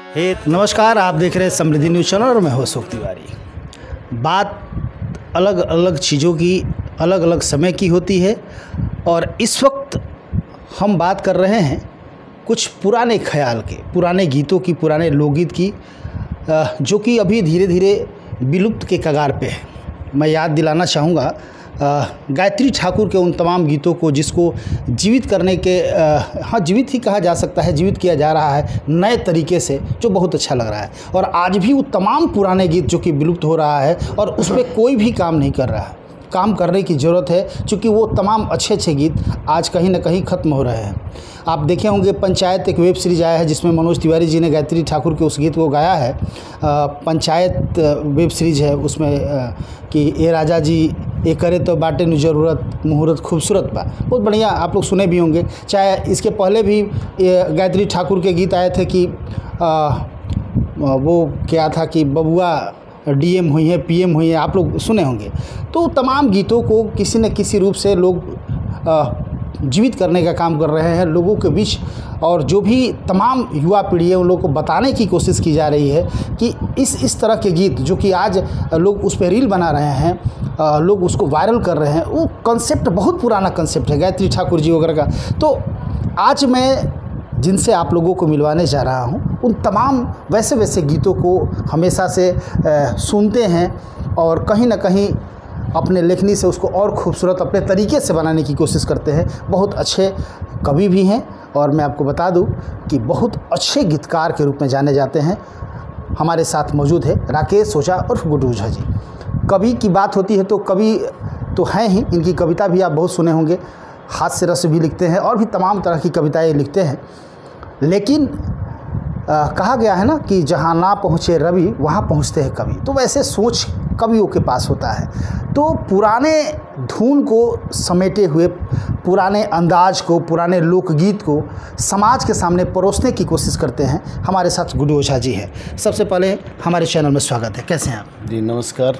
नमस्कार, आप देख रहे हैं समृद्धि न्यूज़ चैनल और मैं हूं अशोक तिवारी। बात अलग अलग चीज़ों की अलग अलग समय की होती है और इस वक्त हम बात कर रहे हैं कुछ पुराने ख्याल के, पुराने गीतों की, पुराने लोकगीत की, जो कि अभी धीरे धीरे विलुप्त के कगार पे है। मैं याद दिलाना चाहूँगा गायत्री ठाकुर के उन तमाम गीतों को जिसको जीवित करने के जीवित ही कहा जा सकता है, जीवित किया जा रहा है नए तरीके से, जो बहुत अच्छा लग रहा है। और आज भी वो तमाम पुराने गीत जो कि विलुप्त हो रहा है और उस पर कोई भी काम नहीं कर रहा है, काम करने की ज़रूरत है, क्योंकि वो तमाम अच्छे अच्छे गीत आज कहीं ना कहीं ख़त्म हो रहे हैं। आप देखे होंगे पंचायत एक वेब सीरीज़ आया है जिसमें मनोज तिवारी जी ने गायत्री ठाकुर के उस गीत को गाया है। पंचायत वेब सीरीज़ है, उसमें कि ए राजा जी ये करे तो बाटे नु ज़रूरत मुहूर्त खूबसूरत बा, बहुत बढ़िया, आप लोग सुने भी होंगे। चाहे इसके पहले भी गायत्री ठाकुर के गीत आए थे कि वो क्या था कि बबुआ डीएम हुई है, पीएम हुई है, आप लोग सुने होंगे। तो तमाम गीतों को किसी न किसी रूप से लोग जीवित करने का काम कर रहे हैं लोगों के बीच, और जो भी तमाम युवा पीढ़ी है उन लोगों को बताने की कोशिश की जा रही है कि इस तरह के गीत जो कि आज लोग उस पर रील बना रहे हैं, लोग उसको वायरल कर रहे हैं, वो कॉन्सेप्ट बहुत पुराना कॉन्सेप्ट है गायत्री ठाकुर जी वगैरह का। तो आज मैं जिनसे आप लोगों को मिलवाने जा रहा हूँ, उन तमाम वैसे वैसे गीतों को हमेशा से सुनते हैं और कहीं ना कहीं अपने लेखनी से उसको और खूबसूरत अपने तरीके से बनाने की कोशिश करते हैं। बहुत अच्छे कवि भी हैं और मैं आपको बता दूं कि बहुत अच्छे गीतकार के रूप में जाने जाते हैं। हमारे साथ मौजूद है राकेश ओझा और गुड्डू ओझा जी। कवि की बात होती है तो कवि तो हैं ही, इनकी कविता भी आप बहुत सुने होंगे, हास्य रस भी लिखते हैं और भी तमाम तरह की कविताएँ लिखते हैं। लेकिन कहा गया है ना कि जहाँ ना पहुँचे रवि वहाँ पहुँचते हैं कवि, तो वैसे सोच कवियों के पास होता है। तो पुराने धुन को समेटे हुए, पुराने अंदाज को, पुराने लोकगीत को समाज के सामने परोसने की कोशिश करते हैं। हमारे साथ गुड्डू ओझा जी हैं। सबसे पहले हमारे चैनल में स्वागत है, कैसे हैं आप? जी नमस्कार,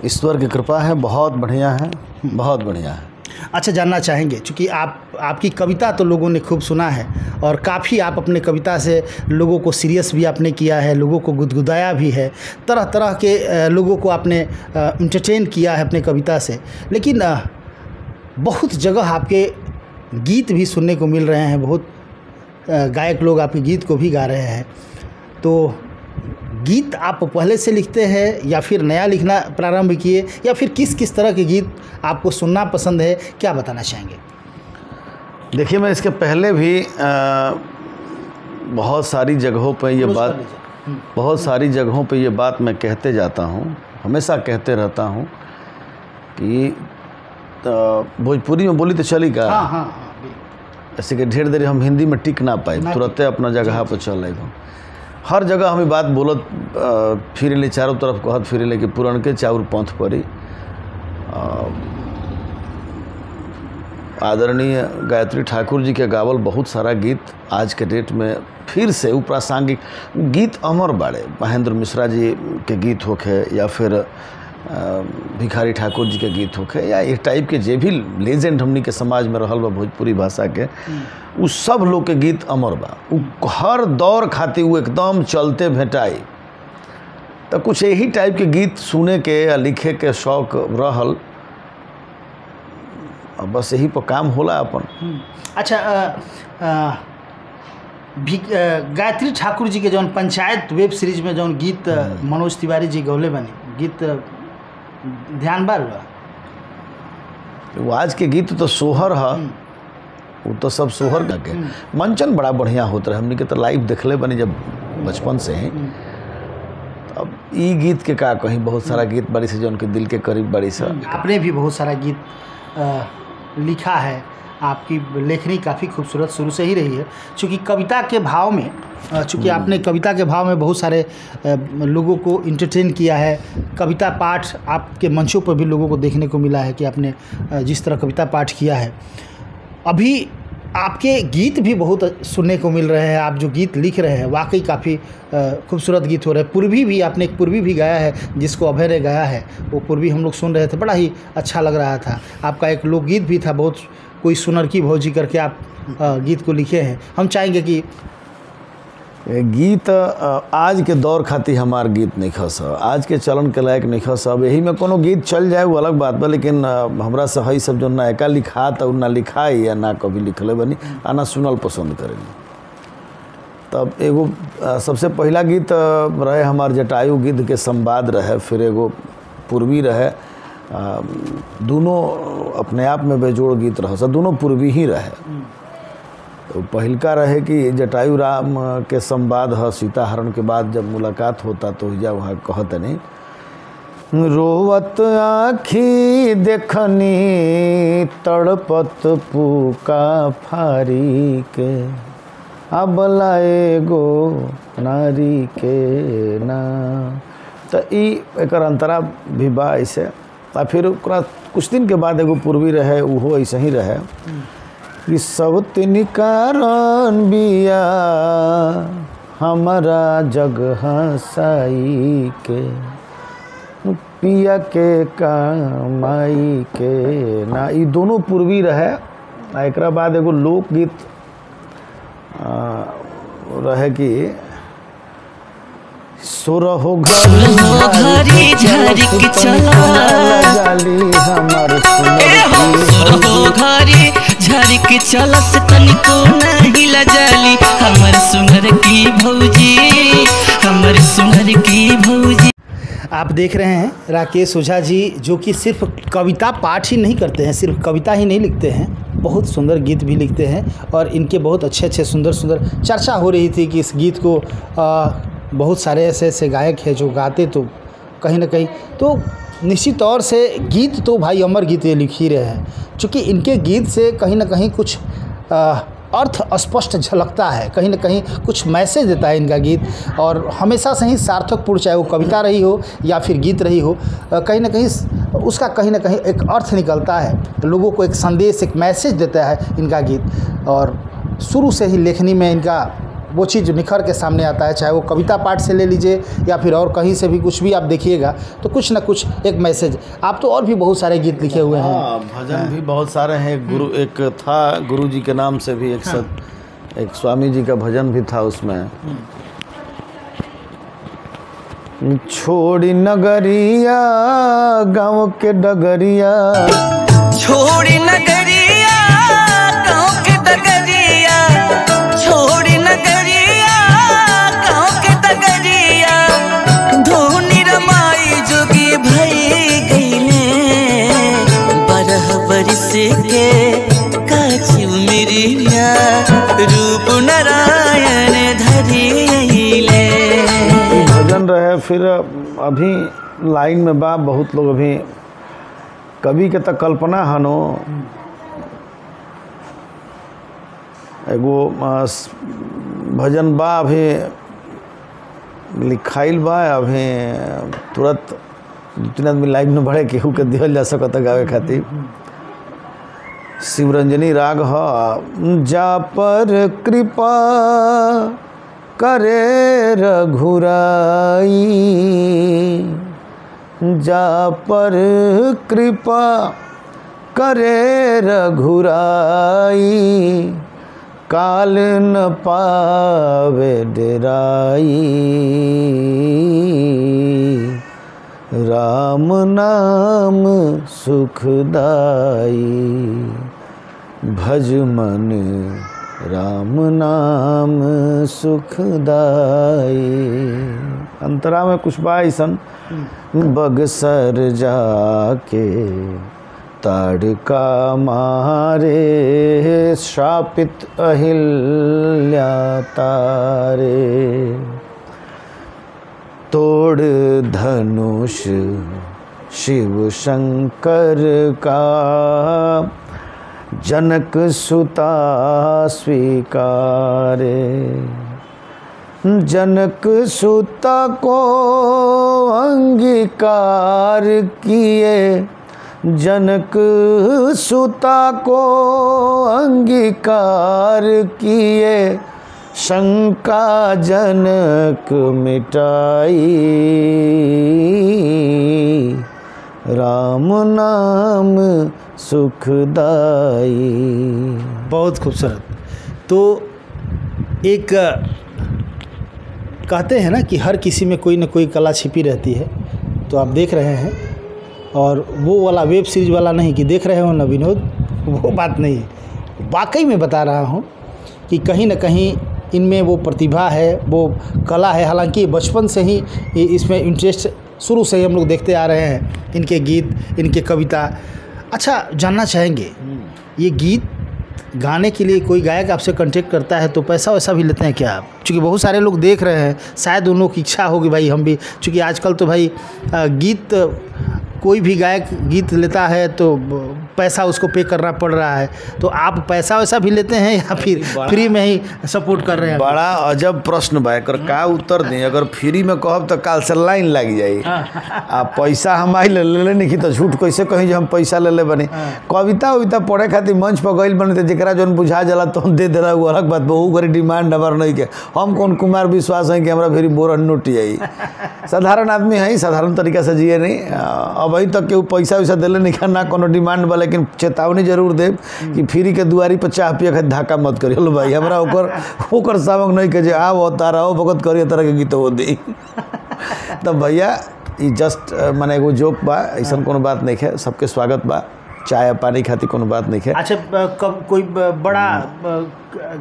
ईश्वर की कृपा है, बहुत बढ़िया है, बहुत बढ़िया है। अच्छा, जानना चाहेंगे, चूँकि आपकी कविता तो लोगों ने खूब सुना है और काफ़ी आप अपने कविता से लोगों को सीरियस भी आपने किया है, लोगों को गुदगुदाया भी है, तरह तरह के लोगों को आपने इंटरटेन किया है अपने कविता से। लेकिन बहुत जगह आपके गीत भी सुनने को मिल रहे हैं, बहुत गायक लोग आपके गीत को भी गा रहे हैं। तो गीत आप पहले से लिखते हैं या फिर नया लिखना प्रारंभ किए, या फिर किस तरह के गीत आपको सुनना पसंद है, क्या बताना चाहेंगे? देखिए, मैं इसके पहले भी बहुत सारी जगहों पे ये बात मैं कहते जाता हूँ, हमेशा कहते रहता हूँ कि भोजपुरी में बोली तो चली का। हाँ। ऐसे कि ढेर देर हम हिंदी में टिक ना पाए, तुरंत अपना जगह पर चल रहे। हर जगह हमें बात बोलत फिर चारों तरफ कहत फिर कि पुरनके चाउर पंथ पड़ी। आदरणीय गायत्री ठाकुर जी के गावल बहुत सारा गीत आज के डेट में फिर से वो प्रासंगिक गीत अमर बाड़े। महेंद्र मिश्रा जी के गीत होखे या फिर भिखारी ठाकुर जी के गीत होखे, या इस टाइप के जे भी लेजेंड हमनी के समाज में रहल बा भोजपुरी भाषा के, उ सब लोग के गीत अमर बा। उ हर दौर खातिर वो एकदम चलते भेटाई। तो कुछ यही टाइप के गीत सुने के या लिखे के शौक रहल, बस यही पर काम होला अपन। अच्छा, गायत्री ठाकुर जी के जौन पंचायत वेब सीरीज में जौन गीत मनोज तिवारी जी गौले बने, गीत ध्यान बार हुआ? वो आज के गीत तो सोहर है, वो तो सब सोहर के मंचन बड़ा बढ़िया होता है। हमने के तो लाइव देखले बनी जब बचपन से ही। अब ई गीत के का कहीं बहुत सारा गीत बड़ी से जो उनके दिल के करीब बड़ी से। आपने भी बहुत सारा गीत लिखा है, आपकी लेखनी काफ़ी खूबसूरत शुरू से ही रही है। चूँकि कविता के भाव में, चूँकि आपने कविता के भाव में बहुत सारे लोगों को इंटरटेन किया है। कविता पाठ आपके मंचों पर भी लोगों को देखने को मिला है कि आपने जिस तरह कविता पाठ किया है। अभी आपके गीत भी बहुत सुनने को मिल रहे हैं। आप जो गीत लिख रहे हैं वाकई काफ़ी खूबसूरत गीत हो रहे हैं। पूर्वी भी आपने एक पूर्वी भी गाया है जिसको अभय ने गाया है, वो पूर्वी हम लोग सुन रहे थे, बड़ा ही अच्छा लग रहा था। आपका एक लोकगीत भी था, बहुत कोई सुनर की भौजी करके आप गीत को लिखे हैं। हम चाहेंगे कि गीत आज के दौर खातिर हमार गीत नहीं खस, आज के चलन के लायक नहीं खस। अब यही में कोनो गीत चल जाए वो अलग बात बा, लेकिन हमरा से हई सब जो नयका लिखा तो ना लिखाई या ना कभी लिखले बनी आ ना सुनल पसंद करें। तब एगो सबसे पहला गीत रहे हमार जटायु गिद्ध के संवाद रहे, फिर एगो पूर्वी रहे, दोनों अपने आप में बेजोड़ गीत रह, दोनों पूर्वी ही रहे। तो पहिलका रहे कि जटायु राम के संवाद है, सीता हरण के बाद जब मुलाकात होता तो या वहाँ कहत नहीं, रोवत आँखी देखनी तड़पत पुका फारी के, अबला एगो नारी के ना। तो एक अंतरा भी बा ऐसे। आ फिर ओकरा कुछ दिन के बाद एगो पूर्वी रहे, उहो ऐसे ही रहे कि सब तिन कारण बिया हमारा जग हसाई के, पिया के कमाई के ना। ये दोनों पूर्वी रहे। एक बाद एगो लोकगीत रहे कि सुरहो घरी झरी के चला सुरहो घरी झरी के चला से तनिको नहीं लजाली, हमर सुनर की भौजी, हमर सुनर की भौजी। आप देख रहे हैं राकेश ओझा जी, जो कि सिर्फ कविता पाठ ही नहीं करते हैं, सिर्फ कविता ही नहीं लिखते हैं, बहुत सुंदर गीत भी लिखते हैं। और इनके बहुत अच्छे अच्छे सुंदर सुंदर चर्चा हो रही थी कि इस गीत को बहुत सारे ऐसे ऐसे गायक हैं जो गाते तो कहीं ना कहीं तो निश्चित तौर से गीत तो भाई अमर गीत ये लिख ही रहे हैं, चूँकि इनके गीत से कहीं ना कहीं कुछ अर्थ स्पष्ट झलकता है, कहीं ना कहीं कुछ मैसेज देता है इनका गीत, और हमेशा से ही सार्थकपूर्ण, चाहे वो कविता रही हो या फिर गीत रही हो, कहीं ना कहीं उसका कहीं ना कहीं एक अर्थ निकलता है, लोगों को एक संदेश, एक मैसेज देता है इनका गीत। और शुरू से ही लेखनी में इनका वो चीज़ निखर के सामने आता है, चाहे वो कविता पाठ से ले लीजिए या फिर और कहीं से भी कुछ भी आप देखिएगा तो कुछ ना कुछ एक मैसेज। आप तो और भी बहुत सारे गीत लिखे हुए हैं, भजन भी बहुत सारे हैं। गुरु एक था गुरु जी के नाम से भी एक स्वामी जी का भजन भी था उसमें, छोड़ी नगरिया गाँव के डगरिया, छोड़ी नगरिया गाँव के डगरिया, छोड़ी नगरिया गाँव के डगरिया, धोनी रमाई जोगी भई गईले, बरह बरिस के काची मेरिया, रूप नारायण धरिले। भजन रहे। फिर अभी लाइन में बा बहुत लोग, अभी कवि के तक कल्पना हनो, एगो भजन बा अभी लिखाइल बा, अभी तुरंत 2-3 आदमी लाइन में बढ़े केहू के दिहल जा सकता गावे खातिर। शिवरंजनी राग ह, जा पर कृपा करे रघुराई, जा पर कृपा करे रघुराई, काल न पावे डेराई, राम नाम सुखदाई, भज मन राम नाम सुखदाई। अंतरा में कुछ बा ऐसन, बगसर जाके ताड़का मारे, श्रापित अहिल्या तारे, तोड़ धनुष शिव शंकर का, जनक सुता स्वीकारे, जनक सुता को अंगीकार किए, जनक सुता को अंगीकार किए, शंका जनक मिटाई, राम नाम सुखदाई। बहुत खूबसूरत। तो एक कहते हैं ना कि हर किसी में कोई ना कोई कला छिपी रहती है, तो आप देख रहे हैं, और वो वाला वेब सीरीज़ वाला नहीं कि देख रहे हो ना विनोद, वो बात नहीं है। वाकई में बता रहा हूँ कि कहीं ना कहीं इनमें वो प्रतिभा है, वो कला है। हालांकि बचपन से ही इसमें इंटरेस्ट शुरू से ही हम लोग देखते आ रहे हैं, इनके गीत, इनके कविता। अच्छा, जानना चाहेंगे, ये गीत गाने के लिए कोई गायक आपसे कांटेक्ट करता है तो पैसा वैसा भी लेते हैं क्या आप? क्योंकि बहुत सारे लोग देख रहे हैं, शायद उन लोग की इच्छा होगी भाई हम भी, क्योंकि आजकल तो भाई गीत, कोई भी गायक गीत लेता है तो पैसा उसको पे करना पड़ रहा है, तो आप पैसा वैसा भी लेते हैं या फिर फ्री में ही सपोर्ट कर रहे हैं? बड़ा अजब प्रश्न बा, एकर का उत्तर दें। अगर फ्री में कहब तो काल से लाइन लग जाई। आ पैसा हम आई ले नहीं तो झूठ कैसे कहीं जो हम पैसा ले बने। कविता उविता पढ़े खातिर मंच पर गइल बने, जरा जौन बुझा जाला तो हम दे देला, वो अलग बात। बहु करी डिमांड हमार नहीं के, हम कौन कुमार विश्वास है कि हमारा फिर बोरन नोटी आई। साधारण आदमी है, साधारण तरीका से जिए नहीं। अभी तक केहू पैसा वैसा दिले नहीं, ना कोनो डिमांड बा, लेकिन चेतावनी जरूर दे कि फ्री के दुआरी पर चाह पिए खातिर धक्का मत करिए। लो भाई, हमरा ओकर सामक नहीं के जे आओ तारा हो भगत करिए तरह के गीत हो दी। तब भैया ई जस्ट माने एगो जोक बा, ऐसा कोनो बात नहीं है। सबके स्वागत बा, चाय पानी खातिर कोनो बात नहीं है। अच्छा, कब कोई बड़ा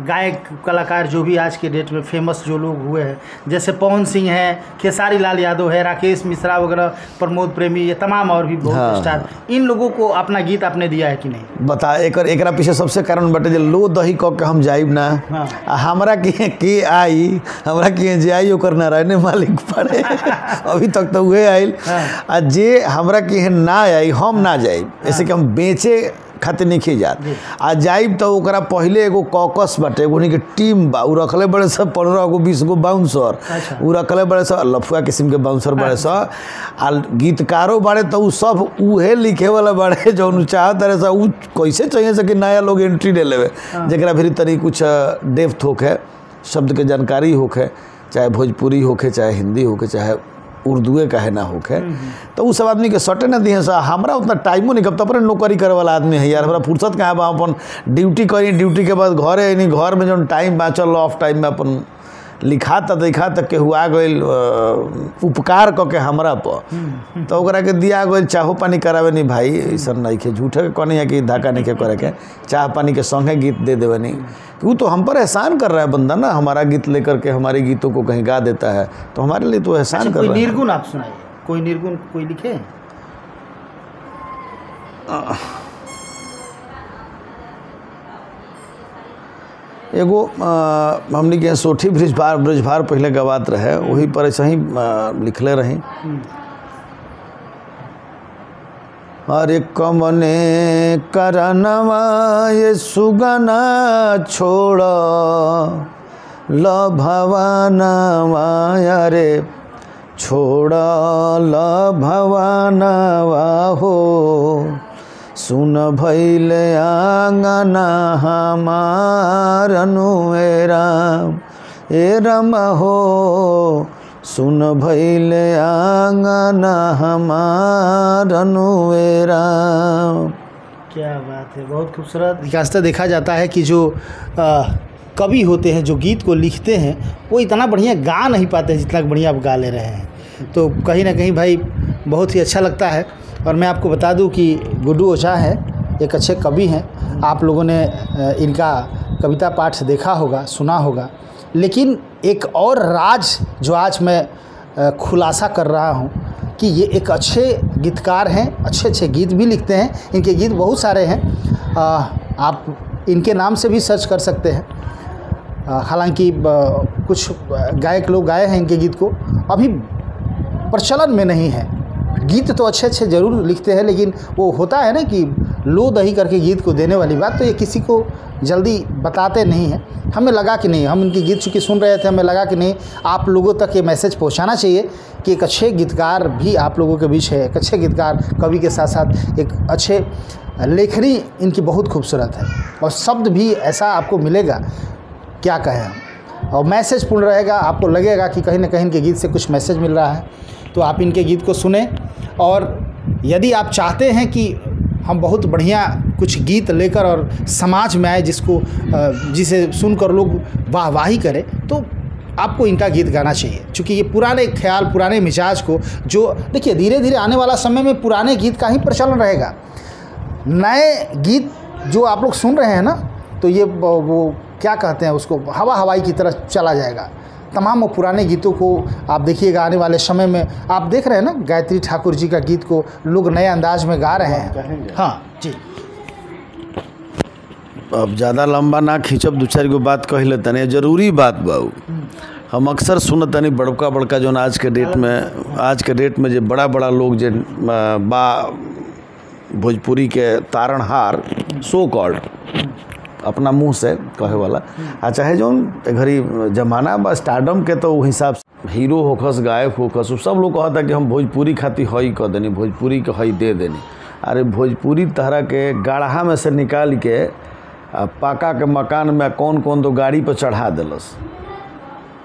गायक कलाकार जो भी आज के डेट में फेमस जो लोग हुए हैं, जैसे पवन सिंह है, खेसारी लाल यादव है, राकेश मिश्रा वगैरह, प्रमोद प्रेमी, ये तमाम और भी बहुत स्टार, इन लोगों को अपना गीत आपने दिया है कि नहीं? बता, एकरा पीछे सबसे कारण बटे जे लो दही क के हम जाइब ना। हमरा के आई, हमरा के जे आई ओकर ना रहने मालिक पड़े। अभी तक तो उहे आइल, आ जे हमरा के ना आई हम ना जाइब, ऐसे कि हम बेचे खातिर नहीं जात। आ जाइब तो ओकरा पहले एगो कॉकस बाटे, एगो के टीम बा, उ रखले बड़े सब 15 गो 20 गो बाउंसर, उ रखले बड़े सब लफुआ किस्म के बाउंसर बड़े सब। आ गीतकारों बाड़े तो उ सब उहे लिखे वाला बाड़े जो चाहत रहे सब। उ कैसे चाहिए से कि नया लोग एंट्री ले लेवे, जरा भी तरी कुछ डेप्थ होके, शब्द के जानकारी होके, चाहे भोजपुरी होके, चाहे हिंदी होके, चाहे उर्दूए काहे ना होके, तो उ सब आदमी के सटे ना दिए। हमरा उतना टाइमो नहीं, कब तक अपने नौकरी करे वाला आदमी है यार, हमरा फुर्सत कहाँ बा। अपन ड्यूटी करी, ड्यूटी के बाद घरे नहीं, घर में जो टाइम बाँचल ऑफ टाइम में अपन लिखा तक के हुआ गई उपकार क के हमरा पर, तो ओकरा के दिया गई। चाहो पानी करावे नहीं भाई, ऐसा नहीं के झूठे के कहनी है कि धक्का नहीं के करे के, चाह पानी के संगे गीत दे देवे नहीं। वो तो हम पर एहसान कर रहा है बंदा ना, हमारा गीत लेकर के हमारे गीतों को कहीं गा देता है, तो हमारे लिए तो एहसान कर रहा है। कोई निर्गुण आप सुनाइए, कोई निर्गुण कोई लिखे। एगो हमने के सोठी ब्रिजभार पहले गवात रहे, वही पर ऐसे ही लिखले रही। अरे कमने करनवा ये सुगना छोड़ ल भवानवा, अरे छोड़ ल भवानवा हो, सुन भैले आंगना हमार अनुएरा ए राम हो, सुन भैले आंगना हमार अनुएरा। क्या बात है, बहुत खूबसूरत। विकासता देखा जाता है कि जो कवि होते हैं, जो गीत को लिखते हैं, वो इतना बढ़िया गा नहीं पाते हैं जितना बढ़िया आप गा ले रहे हैं। तो कहीं ना कहीं भाई बहुत ही अच्छा लगता है। और मैं आपको बता दूं कि गुड्डू ओझा है, एक अच्छे कवि हैं, आप लोगों ने इनका कविता पाठ देखा होगा, सुना होगा। लेकिन एक और राज जो आज मैं खुलासा कर रहा हूं कि ये एक अच्छे गीतकार हैं, अच्छे गीत भी लिखते हैं। इनके गीत बहुत सारे हैं, आप इनके नाम से भी सर्च कर सकते हैं। हालांकि कुछ गायक लोग गाए हैं इनके गीत को, अभी प्रचलन में नहीं है। गीत तो अच्छे ज़रूर लिखते हैं, लेकिन वो होता है ना कि लो दही करके गीत को देने वाली बात, तो ये किसी को जल्दी बताते नहीं हैं। हमें लगा कि नहीं, हम इनके गीत चूँकि सुन रहे थे, हमें लगा कि नहीं आप लोगों तक ये मैसेज पहुंचाना चाहिए कि एक अच्छे गीतकार भी आप लोगों के बीच है। एक अच्छे गीतकार कवि के साथ साथ एक अच्छे लेखनी इनकी बहुत खूबसूरत है, और शब्द भी ऐसा आपको मिलेगा, क्या कहें हम, और मैसेज पूर्ण रहेगा। आपको लगेगा कि कहीं ना कहीं इनके गीत से कुछ मैसेज मिल रहा है, तो आप इनके गीत को सुने। और यदि आप चाहते हैं कि हम बहुत बढ़िया कुछ गीत लेकर और समाज में आए, जिसे सुनकर लोग वाहवाही करें, तो आपको इनका गीत गाना चाहिए, क्योंकि ये पुराने ख्याल, पुराने मिजाज को, जो देखिए धीरे धीरे आने वाला समय में पुराने गीत का ही प्रचलन रहेगा। नए गीत जो आप लोग सुन रहे हैं ना, तो ये वो क्या कहते हैं उसको, हवा हवाई की तरह चला जाएगा। तमाम वो पुराने गीतों को आप देखिएगा आने वाले समय में। आप देख रहे हैं ना गायत्री ठाकुर जी का गीत को लोग नए अंदाज में गा रहे हैं। हाँ जी, अब ज़्यादा लंबा ना खींचब, दो चार गो बात कह ले तनी, जरूरी बात बाऊ। हम अक्सर सुनत तनी बड़का बड़का जो आज के डेट में जो बड़ा बड़ा लोग जो बा भोजपुरी के तारणहार सो कॉल्ड अपना मुंह से कहे वाला, आ चाहे जो घड़ी जमाना बा स्टारडम के, तो हिसाब से हीरो होखस, गायक होखस, सब लोग कहता कि हम भोजपुरी खातिर हई कह देनी, भोजपुरी के हई दे देनी। अरे भोजपुरी तरह के गाढ़ा में से निकाल के पाका के मकान में कौन कौन तो गाड़ी पर चढ़ा दिलस।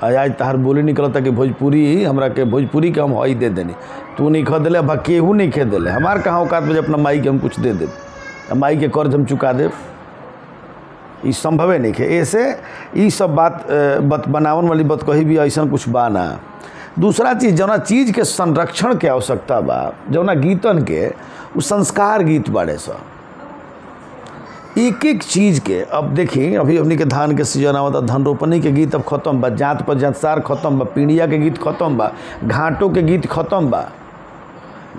आज तहार बोली निकलता कि भोजपुरी हमरा के, भोजपुरी के हम हई दे देनी, तू नहीं खा दिले, अब केहू नहीं खे दिले। हमार कहाँ औकात में अपना माई के हम कुछ दे दे, माई के कर्ज हम चुका दे, ये संभवे नहीं है। ऐसे ये सब बात बनावन वाली बात कही भी ऐसा कुछ बा ना। दूसरा चीज़, जौना चीज़ के संरक्षण के आवश्यकता बा, जौना गीतन के वो संस्कार गीत बाड़े सा, एक एक चीज़ के। अब देखिए अभी अपनी के धान के सीजन आवता, धान रोपनी के गीत अब खत्म बा, जात पर जातसार खत्म बा, पीढ़िया के गीत खत्म बा, घाटों के गीत खत्म बा,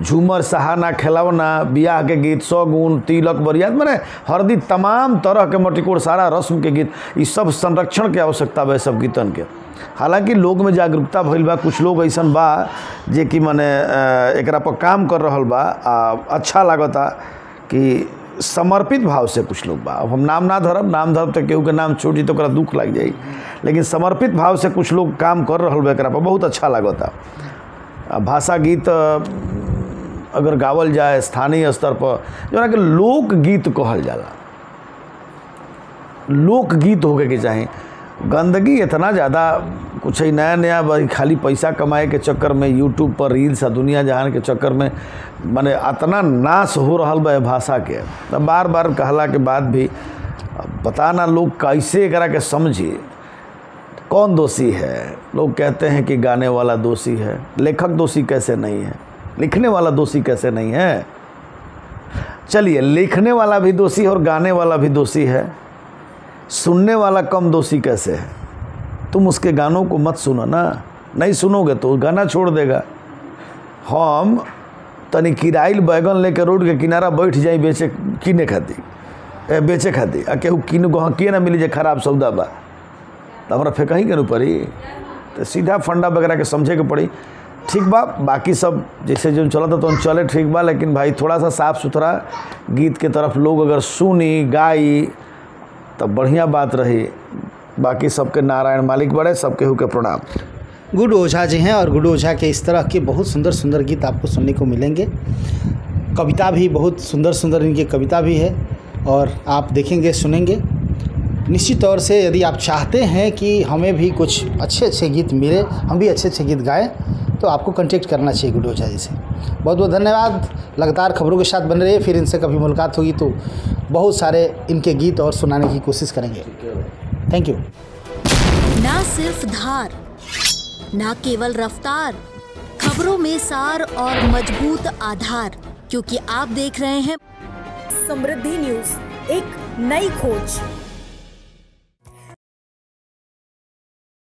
झूमर सहाना खिलौना, बियाह के गीत, सौगुन, तिलक, बरियात, मैंने हरदी, तमाम तरह के मटिकोड़, सारा रस्म के गीत, ये सब संरक्षण के आवश्यकता बा सब गीतन के। हालांकि लोग में जागरूकता भइल बा, कुछ लोग ऐसा बा जे कि माने एकरा पर काम कर रहल बा। अच्छा लागता कि समर्पित भाव से कुछ लोग बा, अब हम नाम ना धरब, नाम धरब तो केहू के नाम छोड़ दी तो ओकरा दुख लग जाई, लेकिन समर्पित भाव से कुछ लोग काम कर रहल बा, एकरा पर बहुत अच्छा लागता। भाषा गीत अगर गावल जाए स्थानीय स्तर पर, जो कि लोकगीत कहल जाला, लोकगीत होके के चाहे। गंदगी इतना ज़्यादा कुछ ही नया नया खाली पैसा कमाए के चक्कर में, यूट्यूब पर रील्स, दुनिया जहान के चक्कर में माने इतना नाश हो रहा बा भाषा के। तब बार बार कहला के बाद भी पता ना लोग कैसे करा के समझे कौन दोषी है। लोग कहते हैं कि गाने वाला दोषी है, लेखक दोषी कैसे नहीं है, लिखने वाला दोषी कैसे नहीं है। चलिए, लिखने वाला भी दोषी और गाने वाला भी दोषी है, सुनने वाला कम दोषी कैसे है। तुम उसके गानों को मत सुनो ना, नहीं सुनोगे तो गाना छोड़ देगा। हम तनी किराइल बैगन लेके रोड के किनारा बैठ जाई बेचे किने खाती, बेचे खाती, आ केहू किन गह किए ना मिली जे खराब सौदा बा, तो हमारा फेंकही के न पड़ी। तो सीधा फंडा वगैरह के समझे के पड़ी। ठीक बा, बाकी सब जैसे जो चला था तो चले, ठीक बा, लेकिन भाई थोड़ा सा साफ़ सुथरा गीत के तरफ लोग अगर सुनी गाई तब बढ़िया बात रही। बाकी सबके नारायण मालिक बड़े, सबके हु के प्रणाम। गुड ओझा जी हैं, और गुड ओझा के इस तरह के बहुत सुंदर सुंदर गीत आपको सुनने को मिलेंगे। कविता भी बहुत सुंदर सुंदर इनकी कविता भी है, और आप देखेंगे सुनेंगे निश्चित तौर से। यदि आप चाहते हैं कि हमें भी कुछ अच्छे अच्छे गीत मिले, हम भी अच्छे अच्छे गीत गाएं, तो आपको कांटेक्ट करना चाहिए गुड ओझा जी से। बहुत बहुत धन्यवाद। लगातार खबरों के साथ बने रहिए, फिर इनसे कभी मुलाकात होगी तो बहुत सारे इनके गीत और सुनाने की कोशिश करेंगे। Thank you. ना सिर्फ धार, ना केवल रफ्तार, खबरों में सार और मजबूत आधार, क्योंकि आप देख रहे हैं समृद्धि न्यूज, एक नई खोज।